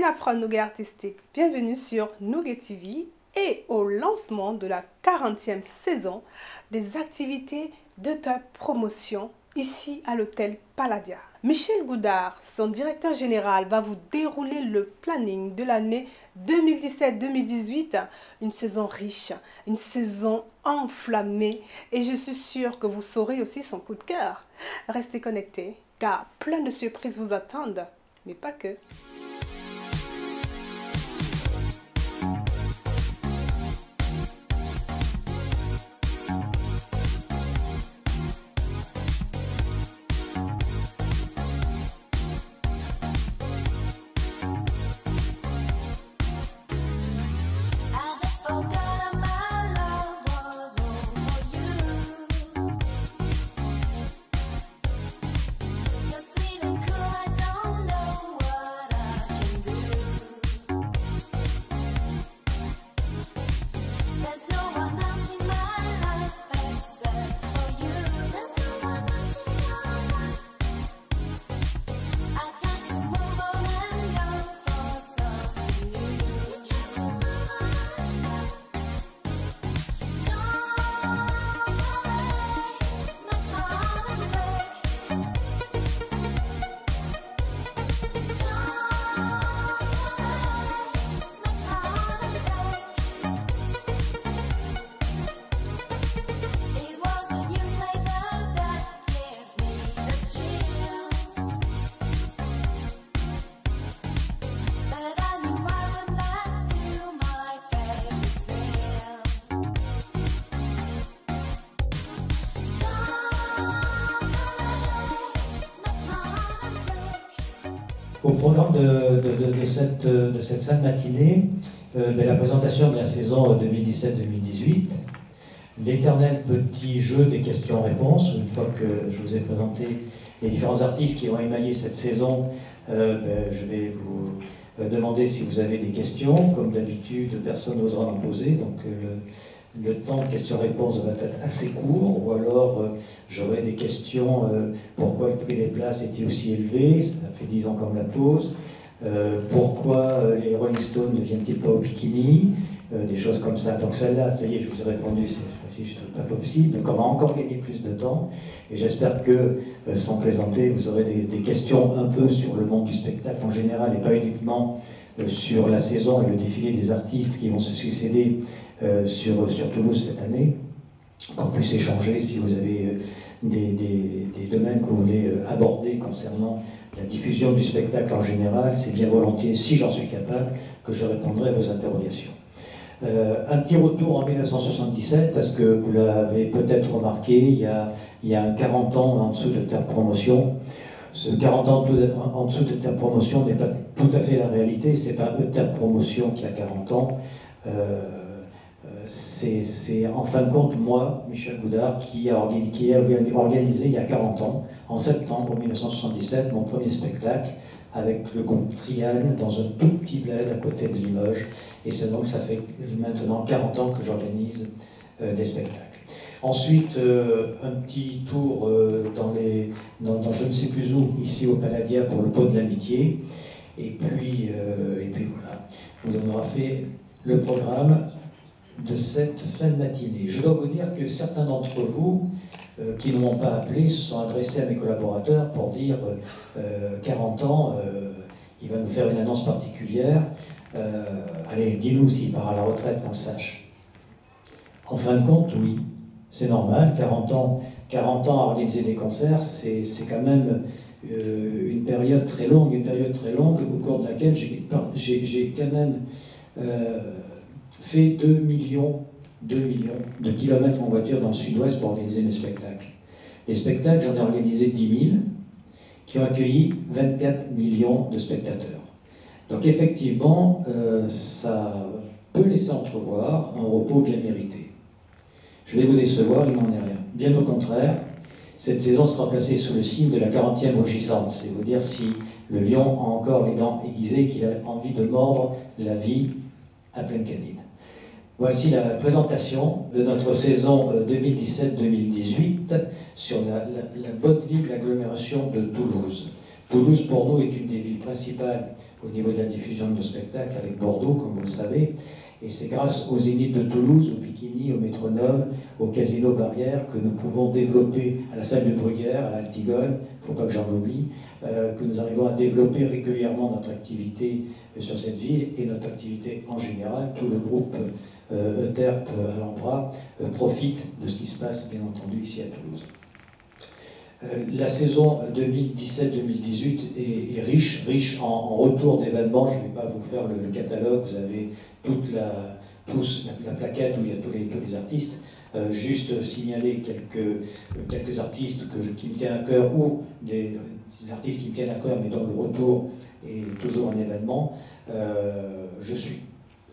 Rien à prendre Nougat artistique. Bienvenue sur Nougat TV et au lancement de la 40e saison des activités de top promotion ici à l'hôtel Palladia. Michel Goudard, son directeur général, va vous dérouler le planning de l'année 2017-2018. Une saison riche, une saison enflammée et je suis sûre que vous saurez aussi son coup de cœur. Restez connectés car plein de surprises vous attendent, mais pas que. Au programme de cette fin de matinée, la présentation de la saison 2017-2018, l'éternel petit jeu des questions-réponses. Une fois que je vous ai présenté les différents artistes qui ont émaillé cette saison, je vais vous demander si vous avez des questions. Comme d'habitude, personne n'osera en poser, donc le temps de questions-réponses va être assez court, ou alors j'aurai des questions, pourquoi le prix des places était aussi élevé, ça fait 10 ans qu'on me la pose, pourquoi les Rolling Stones ne viennent-ils pas au bikini, des choses comme ça. Donc celle-là, ça y est, je vous ai répondu, c'est juste pas possible, donc on va encore gagner plus de temps, et j'espère que, sans plaisanter, vous aurez des questions un peu sur le monde du spectacle en général, et pas uniquement sur la saison et le défilé des artistes qui vont se succéder sur Toulouse cette année, qu'on puisse échanger si vous avez des domaines que vous voulez aborder concernant la diffusion du spectacle en général. C'est bien volontiers, si j'en suis capable, que je répondrai à vos interrogations. Un petit retour en 1977, parce que vous l'avez peut-être remarqué, il y a un 40 ans en dessous de ta promotion. Ce 40 ans en dessous de ta promotion n'est pas tout à fait la réalité, c'est pas ta promotion qui a 40 ans. C'est en fin de compte moi, Michel Goudard, qui a organisé il y a 40 ans, en septembre 1977, mon premier spectacle avec le groupe Triane dans un tout petit bled à côté de Limoges. Et c'est donc, ça fait maintenant 40 ans que j'organise des spectacles. Ensuite, un petit tour dans je ne sais plus où, ici au Palladia pour le pot de l'amitié. Et puis voilà, on aura fait le programme de cette fin de matinée. Je dois vous dire que certains d'entre vous qui ne m'ont pas appelé se sont adressés à mes collaborateurs pour dire 40 ans, il va nous faire une annonce particulière. Allez, dis-nous s'il part à la retraite, qu'on le sache. En fin de compte, oui, c'est normal. 40 ans à organiser des concerts, c'est quand même une période très longue, au cours de laquelle j'ai quand même fait 2 millions de kilomètres en voiture dans le sud-ouest pour organiser mes spectacles. Les spectacles, j'en ai organisé 10 000, qui ont accueilli 24 millions de spectateurs. Donc effectivement, ça peut laisser entrevoir un repos bien mérité. Je vais vous décevoir, il n'en est rien. Bien au contraire, cette saison sera placée sous le signe de la 40e rugissante. C'est vous dire si le lion a encore les dents aiguisées, qu'il a envie de mordre la vie à pleine canine. Voici la présentation de notre saison 2017-2018 sur la bonne vie de l'agglomération de Toulouse. Toulouse, pour nous, est une des villes principales au niveau de la diffusion de nos spectacles, avec Bordeaux, comme vous le savez. Et c'est grâce aux Zéniths de Toulouse, au Bikini, au Métronome, au Casino Barrière, que nous pouvons développer, à la salle de Bruguière, à l'Altigone, il ne faut pas que j'en oublie, que nous arrivons à développer régulièrement notre activité sur cette ville et notre activité en général. Tout le groupe EUTERP à l'Ambra profite de ce qui se passe, bien entendu, ici à Toulouse. La saison 2017-2018 est riche en retour d'événements. Je ne vais pas vous faire le catalogue, vous avez toute la plaquette où il y a tous les artistes. Juste signaler quelques artistes qui me tiennent à cœur, ou des artistes qui me tiennent à cœur, mais dont le retour est toujours un événement. Je suis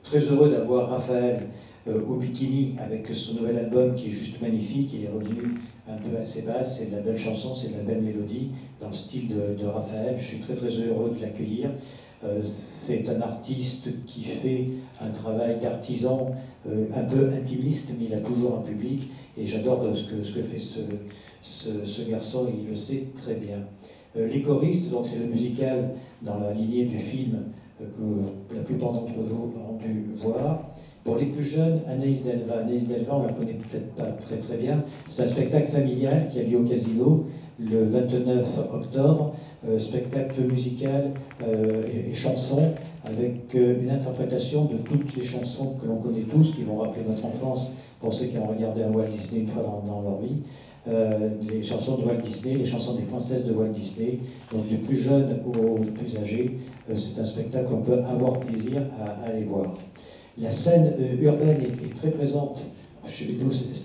très heureux d'avoir Raphaël au Bikini avec son nouvel album qui est juste magnifique. Il est revenu un peu à ses bases, c'est de la belle chanson, c'est de la belle mélodie dans le style de Raphaël. Je suis très heureux de l'accueillir. C'est un artiste qui fait un travail d'artisan un peu intimiste, mais il a toujours un public, et j'adore ce que fait ce garçon, et il le sait très bien. Les choristes, donc c'est le musical dans la lignée du film que la plupart d'entre vous ont dû voir. Pour les plus jeunes, Anaïs Delva. Anaïs Delva, on la connaît peut-être pas très bien. C'est un spectacle familial qui a lieu au Casino le 29 octobre. Spectacle musical et chansons, avec une interprétation de toutes les chansons que l'on connaît tous, qui vont rappeler notre enfance pour ceux qui ont regardé un Walt Disney une fois dans leur vie. Les chansons de Walt Disney, les chansons des princesses de Walt Disney, donc du plus jeune au plus âgé. C'est un spectacle qu'on peut avoir plaisir à aller voir. La scène urbaine est très présente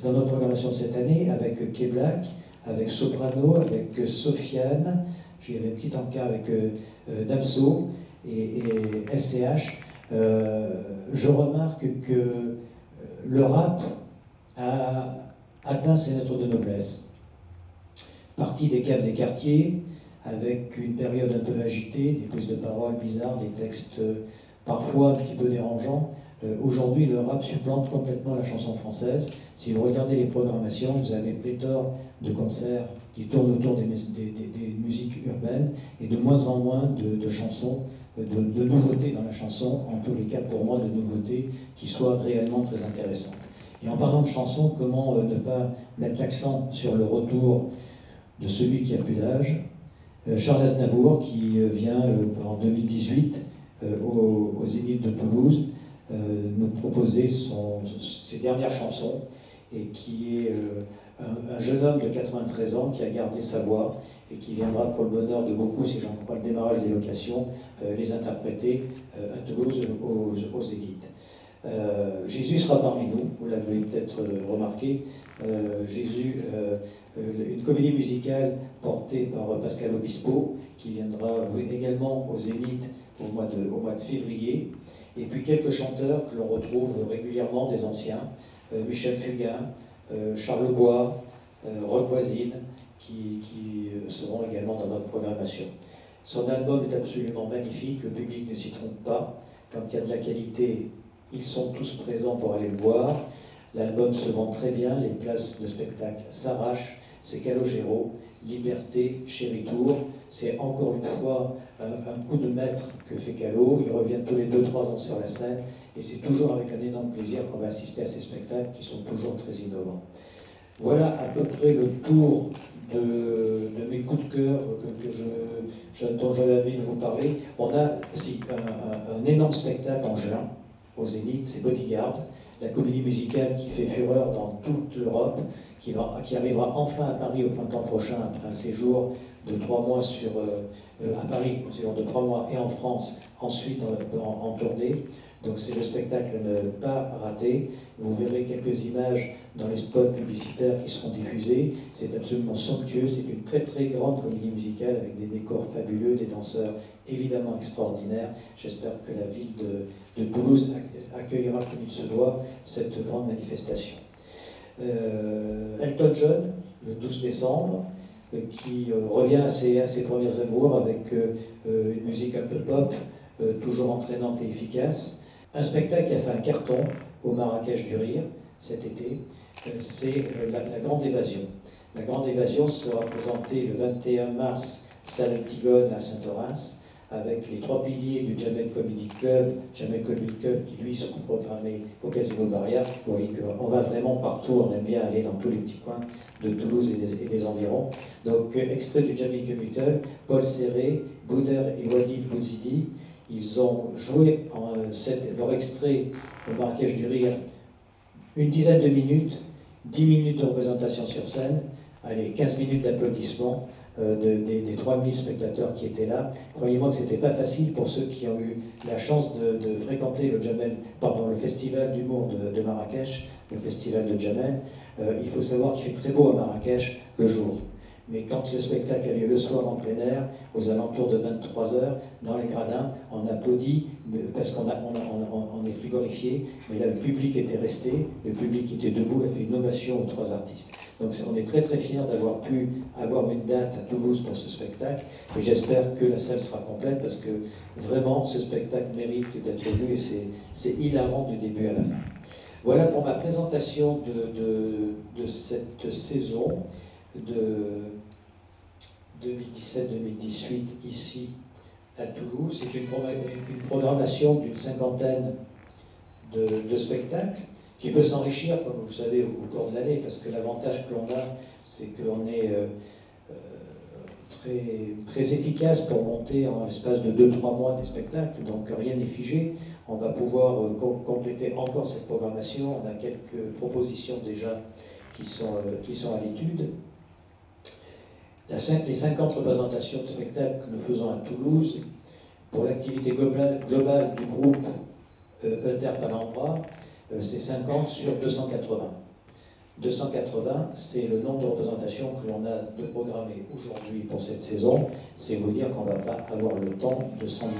dans notre programmation cette année, avec K-Black, avec Soprano, avec Sofiane. Il y avait un petit encart avec Damso et SCH. Je remarque que le rap a atteint ses lettres de noblesse. Parti des caves des quartiers, avec une période un peu agitée, des prises de parole bizarres, des textes parfois un petit peu dérangeants. Aujourd'hui, le rap supplante complètement la chanson française. Si vous regardez les programmations, vous avez pléthore de concerts qui tournent autour des musiques urbaines, et de moins en moins de chansons, de nouveautés dans la chanson, en tous les cas pour moi de nouveautés qui soient réellement très intéressantes. Et en parlant de chansons, comment ne pas mettre l'accent sur le retour de celui qui a plus d'âge, Charles Aznavour, qui vient en 2018 au Zénith de Toulouse nous proposer ses dernières chansons, et qui est un jeune homme de 93 ans qui a gardé sa voix et qui viendra, pour le bonheur de beaucoup, si j'en crois le démarrage des locations, les interpréter à Toulouse au Zénith. Jésus sera parmi nous, vous l'avez peut-être remarqué. Jésus, une comédie musicale portée par Pascal Obispo, qui viendra également au Zénith au mois de février. Et puis quelques chanteurs que l'on retrouve régulièrement, des anciens, Michel Fugain, Charles Bois, Roch Voisine, qui seront également dans notre programmation. Son album est absolument magnifique, le public ne s'y trompe pas. Quand il y a de la qualité, ils sont tous présents pour aller le voir. L'album se vend très bien, les places de spectacle s'arrachent. C'est Calogero, Liberté, Chéri Tour. C'est encore une fois un coup de maître que fait Calo. Ils reviennent tous les 2-3 ans sur la scène, et c'est toujours avec un énorme plaisir qu'on va assister à ces spectacles qui sont toujours très innovants. Voilà à peu près le tour de mes coups de cœur dont j'avais envie de vous parler. On a aussi un énorme spectacle en juin au Zénith, c'est Bodyguard, la comédie musicale qui fait fureur dans toute l'Europe, qui arrivera enfin à Paris au printemps prochain, après un séjour de 3 mois à Paris, un séjour de 3 mois, et en France, ensuite en tournée. Donc c'est le spectacle à ne pas rater. Vous verrez quelques images dans les spots publicitaires qui seront diffusés. C'est absolument somptueux, c'est une très grande comédie musicale avec des décors fabuleux, des danseurs évidemment extraordinaires. J'espère que la ville de Toulouse accueillera comme il se doit cette grande manifestation. Elton John, le 12 décembre, qui revient à ses premiers amours avec une musique un peu pop, toujours entraînante et efficace. Un spectacle qui a fait un carton au Marrakech du Rire cet été, c'est la Grande Évasion. La Grande Évasion sera présentée le 21 mars salle Antigone à Saint-Horace, avec les 3 piliers du Jamel Comedy Club, qui lui seront programmés au Casino Barrière. Vous voyez qu'on va vraiment partout, on aime bien aller dans tous les petits coins de Toulouse et des environs. Donc, extrait du Jamel Comedy Club, Paul Serré, Bouder et Wadid Bouzidi, ils ont joué leur extrait au Marrakech du Rire une dizaine de minutes, 10 minutes de représentation sur scène, allez, 15 minutes d'applaudissements. Des 3000 spectateurs qui étaient là. Croyez-moi que ce n'était pas facile pour ceux qui ont eu la chance de fréquenter le festival d'humour de Marrakech, le festival de Jamel. Il faut savoir qu'il fait très beau à Marrakech le jour. Mais quand le spectacle a lieu le soir en plein air, aux alentours de 23 h, dans les gradins, on applaudit parce qu'on est frigorifié, mais là le public était resté, le public était debout, il a fait une ovation aux 3 artistes. Donc on est très très fiers d'avoir pu avoir une date à Toulouse pour ce spectacle, et j'espère que la salle sera complète parce que vraiment ce spectacle mérite d'être vu et c'est hilarant du début à la fin. Voilà pour ma présentation de cette saison de 2017-2018 ici à Toulouse. C'est une programmation d'une 50aine de spectacles qui peut s'enrichir, comme vous savez, au cours de l'année, parce que l'avantage que l'on a, c'est qu'on est très efficace pour monter en l'espace de 2-3 mois des spectacles, donc rien n'est figé. On va pouvoir compléter encore cette programmation. On a quelques propositions déjà qui sont à l'étude. Les 50 représentations de spectacles que nous faisons à Toulouse, pour l'activité globale du groupe Euter Palambra, c'est 50 sur 280. 280, c'est le nombre de représentations que l'on a de programmer aujourd'hui pour cette saison. C'est vous dire qu'on ne va pas avoir le temps de s'ennuyer.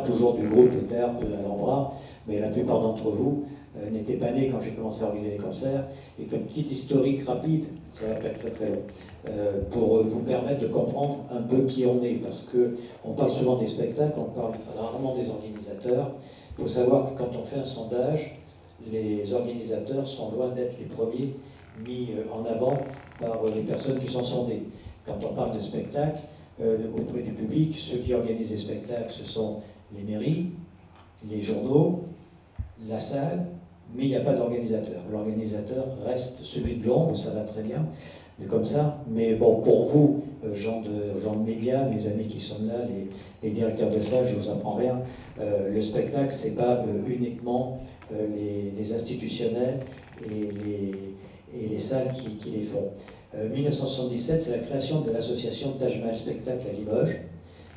Toujours du groupe Euter Palambra, mais la plupart d'entre vous n'étaient pas nés quand j'ai commencé à organiser les concerts, et comme petite historique rapide, ça va pas être très très long, pour vous permettre de comprendre un peu qui on est, parce qu'on parle souvent des spectacles, on parle rarement des organisateurs. Il faut savoir que quand on fait un sondage, les organisateurs sont loin d'être les premiers mis en avant par les personnes qui sont sondées. Quand on parle de spectacles, auprès du public, ceux qui organisent les spectacles, ce sont les mairies, les journaux, la salle, mais il n'y a pas d'organisateur. L'organisateur reste celui de l'ombre, ça va très bien, mais comme ça. Mais bon, pour vous, gens de médias, mes amis qui sont là, les directeurs de salle, je ne vous apprends rien, le spectacle, ce n'est pas uniquement les institutionnels et les salles qui les font. 1977, c'est la création de l'association Taj Mahal Spectacle à Limoges,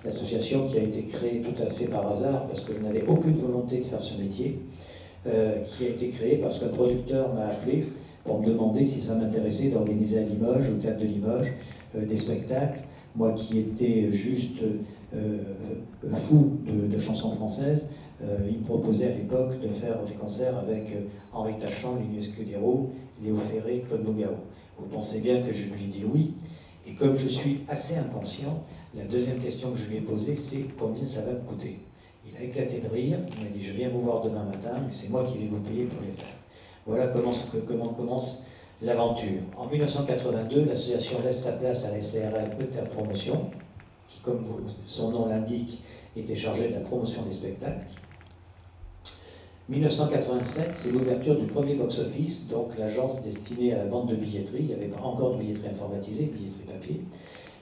l'association qui a été créée tout à fait par hasard, parce que je n'avais aucune volonté de faire ce métier, qui a été créée parce qu'un producteur m'a appelé pour me demander si ça m'intéressait d'organiser à Limoges, au théâtre de Limoges, des spectacles. Moi qui étais juste fou de chansons françaises, il me proposait à l'époque de faire des concerts avec Henri Tachant, Lino Escudero, Léo Ferré, Claude Nougaro. Vous pensez bien que je lui ai dit oui, et comme je suis assez inconscient, La deuxième question que je lui ai posée, c'est combien ça va me coûter. Il a éclaté de rire, il m'a dit je viens vous voir demain matin, mais c'est moi qui vais vous payer pour les faire. Voilà comment commence l'aventure. En 1982, l'association laisse sa place à la SARL ETA Promotion, qui, comme son nom l'indique, était chargée de la promotion des spectacles. 1987, c'est l'ouverture du premier box-office, donc l'agence destinée à la vente de billetterie. Il n'y avait pas encore de billetterie informatisée, billetterie papier.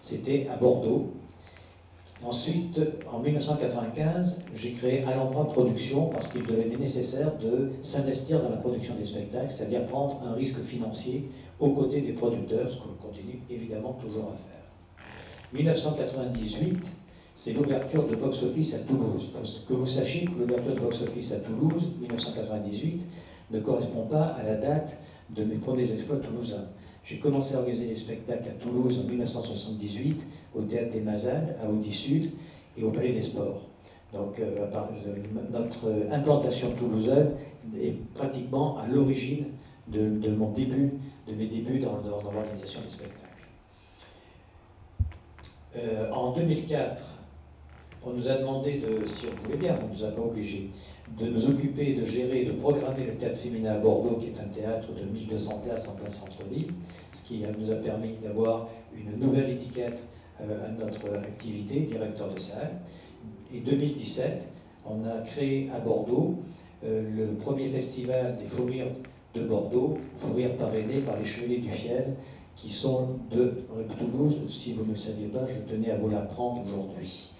C'était à Bordeaux. Ensuite, en 1995, j'ai créé Alhambra Productions parce qu'il devenait nécessaire de s'investir dans la production des spectacles, c'est-à-dire prendre un risque financier aux côtés des producteurs, ce qu'on continue évidemment toujours à faire. 1998, c'est l'ouverture de box-office à Toulouse. Il faut que vous sachiez que l'ouverture de box-office à Toulouse, 1998, ne correspond pas à la date de mes premiers exploits toulousains. J'ai commencé à organiser des spectacles à Toulouse en 1978, au Théâtre des Mazades, à Audi Sud, et au Palais des Sports. Donc notre implantation toulousaine est pratiquement à l'origine de mes débuts dans l'organisation des spectacles. En 2004, on nous a demandé, si on voulait bien, on ne nous a pas obligés, de nous occuper, de gérer, de programmer le théâtre féminin à Bordeaux, qui est un théâtre de 1200 places en plein centre-ville, ce qui nous a permis d'avoir une nouvelle étiquette à notre activité, directeur de salle. Et 2017, on a créé à Bordeaux le premier festival des fous rires de Bordeaux, fous rires parrainés par les Chevaliers du Fiel, qui sont de Toulouse. Si vous ne le saviez pas, je tenais à vous l'apprendre aujourd'hui.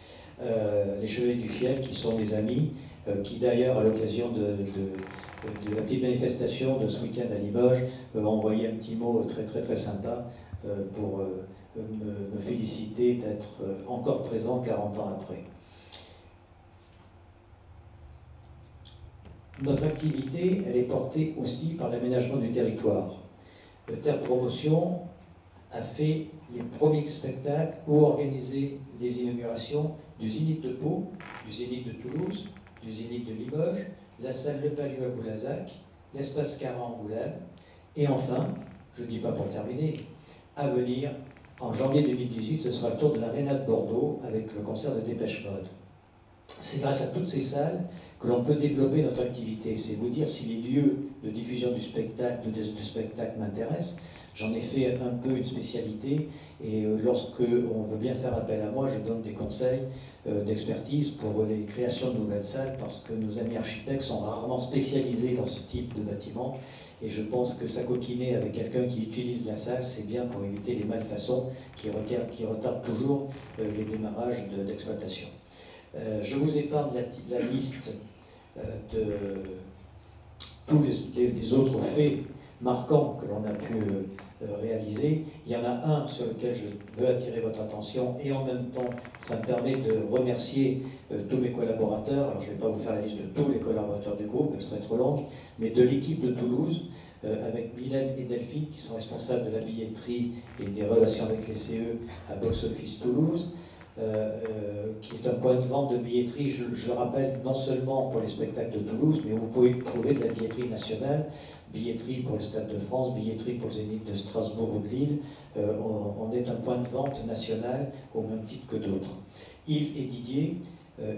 Les Chevaliers du Fiel, qui sont des amis, qui d'ailleurs, à l'occasion de la petite manifestation de ce week-end à Limoges, ont envoyé un petit mot très sympa pour me féliciter d'être encore présent 40 ans après. Notre activité, elle est portée aussi par l'aménagement du territoire. Le Théâtre Promotion a fait les premiers spectacles ou organisé les inaugurations du Zénith de Pau, du Zénith de Toulouse, du Zénith de Limoges, la salle Le Palais à Boulazac, l'espace Caran à Angoulême, et enfin, je ne dis pas pour terminer, à venir, en janvier 2018, ce sera le tour de l'Arena de Bordeaux avec le concert de Dépêche Mode. C'est grâce à toutes ces salles que l'on peut développer notre activité. C'est vous dire si les lieux de diffusion du spectacle m'intéressent. J'en ai fait un peu une spécialité, et lorsque on veut bien faire appel à moi, je donne des conseils d'expertise pour les créations de nouvelles salles, parce que nos amis architectes sont rarement spécialisés dans ce type de bâtiment, et je pense que s'acoquiner avec quelqu'un qui utilise la salle, c'est bien pour éviter les malfaçons qui retardent toujours les démarrages d'exploitation. Je vous épargne la liste de tous les autres faits marquants que l'on a pu réaliser. Il y en a un sur lequel je veux attirer votre attention, et en même temps, ça me permet de remercier tous mes collaborateurs. Alors, je ne vais pas vous faire la liste de tous les collaborateurs du groupe, elle serait trop longue, mais de l'équipe de Toulouse, avec Mylène et Delphine, qui sont responsables de la billetterie et des relations avec les CE à Box Office Toulouse, qui est un point de vente de billetterie, je le rappelle, non seulement pour les spectacles de Toulouse, mais où vous pouvez trouver de la billetterie nationale, billetterie pour le Stade de France, billetterie pour le Zénith de Strasbourg ou de Lille. On est un point de vente national au même titre que d'autres. Yves et Didier,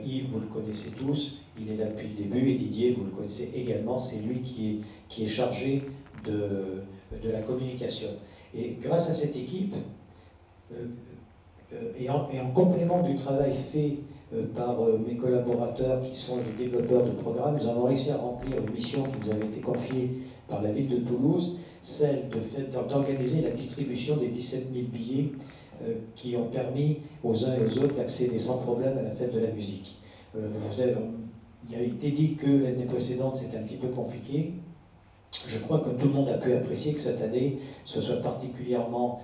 Yves, vous le connaissez tous, il est là depuis le début, et Didier, vous le connaissez également, c'est lui qui est chargé de la communication. Et grâce à cette équipe, et en complément du travail fait par mes collaborateurs qui sont les développeurs de programmes, nous avons réussi à remplir une mission qui nous avait été confiée par la ville de Toulouse, celle d'organiser la distribution des 17 000 billets qui ont permis aux uns et aux autres d'accéder sans problème à la fête de la musique. Il a été dit que l'année précédente c'était un petit peu compliqué. Je crois que tout le monde a pu apprécier que cette année ce soit particulièrement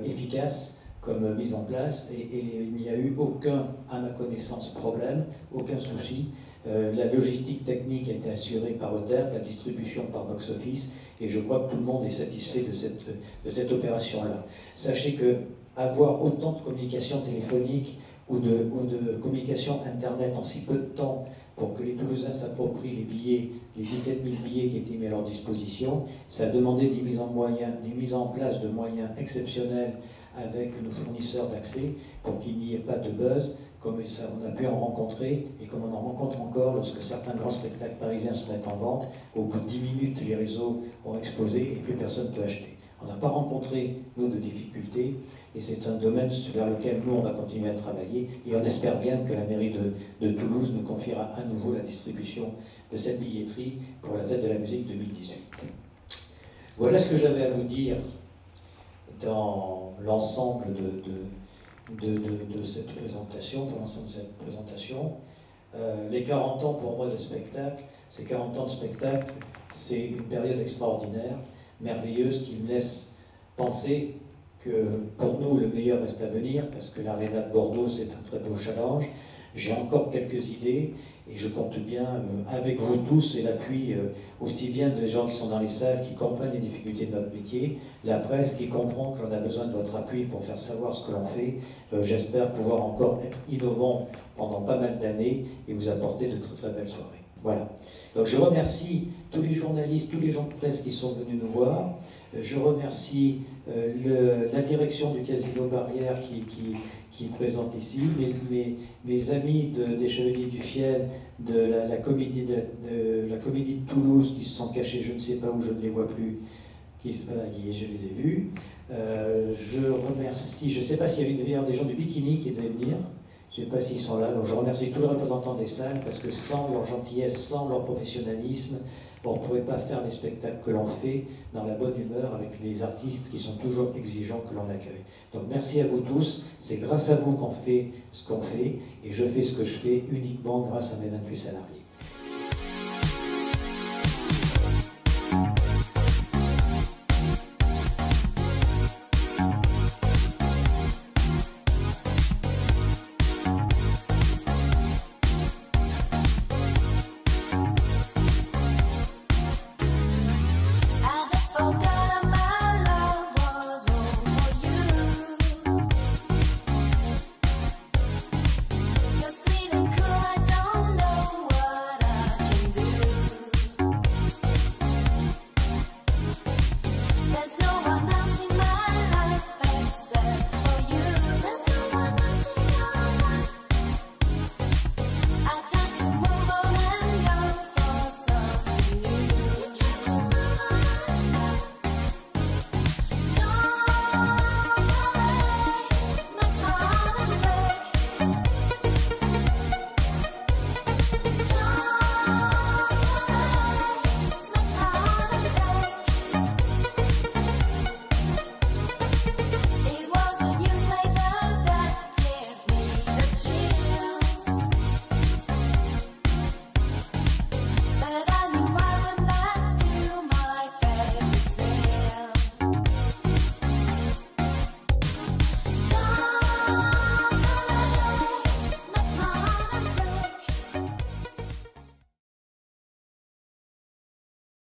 efficace comme mise en place, et il n'y a eu aucun, à ma connaissance, problème, aucun souci. La logistique technique a été assurée par ETERP, la distribution par Box Office, et je crois que tout le monde est satisfait de cette opération-là. Sachez que avoir autant de communications téléphoniques ou de communication Internet en si peu de temps pour que les Toulousains s'approprient les billets, les 17 000 billets qui étaient mis à leur disposition. Ça a demandé des mises en place de moyens exceptionnels avec nos fournisseurs d'accès pour qu'il n'y ait pas de buzz, comme on a pu en rencontrer et comme on en rencontre encore lorsque certains grands spectacles parisiens se mettent en vente. Au bout de 10 minutes, les réseaux ont explosé et plus personne ne peut acheter. On n'a pas rencontré, nous, de difficultés, et c'est un domaine vers lequel nous, on va continuer à travailler, et on espère bien que la mairie de Toulouse nous confiera à nouveau la distribution de cette billetterie pour la fête de la musique 2018. Voilà ce que j'avais à vous dire dans l'ensemble de cette présentation, pour l'ensemble de cette présentation. Les 40 ans pour moi de spectacle, ces 40 ans de spectacle, c'est une période extraordinaire, merveilleuse, qui me laisse penser que pour nous le meilleur reste à venir, parce que l'Arena de Bordeaux c'est un très beau challenge. J'ai encore quelques idées et je compte bien avec vous tous et l'appui aussi bien des gens qui sont dans les salles, qui comprennent les difficultés de notre métier, la presse qui comprend que l'on a besoin de votre appui pour faire savoir ce que l'on fait. J'espère pouvoir encore être innovant pendant pas mal d'années et vous apporter de très très belles soirées. Voilà. Donc je remercie tous les journalistes, tous les gens de presse qui sont venus nous voir. Je remercie la direction du Casino Barrière qui présente ici, mes amis des Chevaliers du Fiel, de la comédie de Toulouse qui se sont cachés, je ne sais pas où, je ne les vois plus, je les ai vus. Je remercie, je ne sais pas s'il y avait des gens du Bikini qui devaient venir. Je ne sais pas s'ils sont là, donc je remercie tous les représentants des salles, parce que sans leur gentillesse, sans leur professionnalisme, on ne pourrait pas faire les spectacles que l'on fait dans la bonne humeur avec les artistes qui sont toujours exigeants que l'on accueille. Donc merci à vous tous, c'est grâce à vous qu'on fait ce qu'on fait, et je fais ce que je fais uniquement grâce à mes 28 salariés.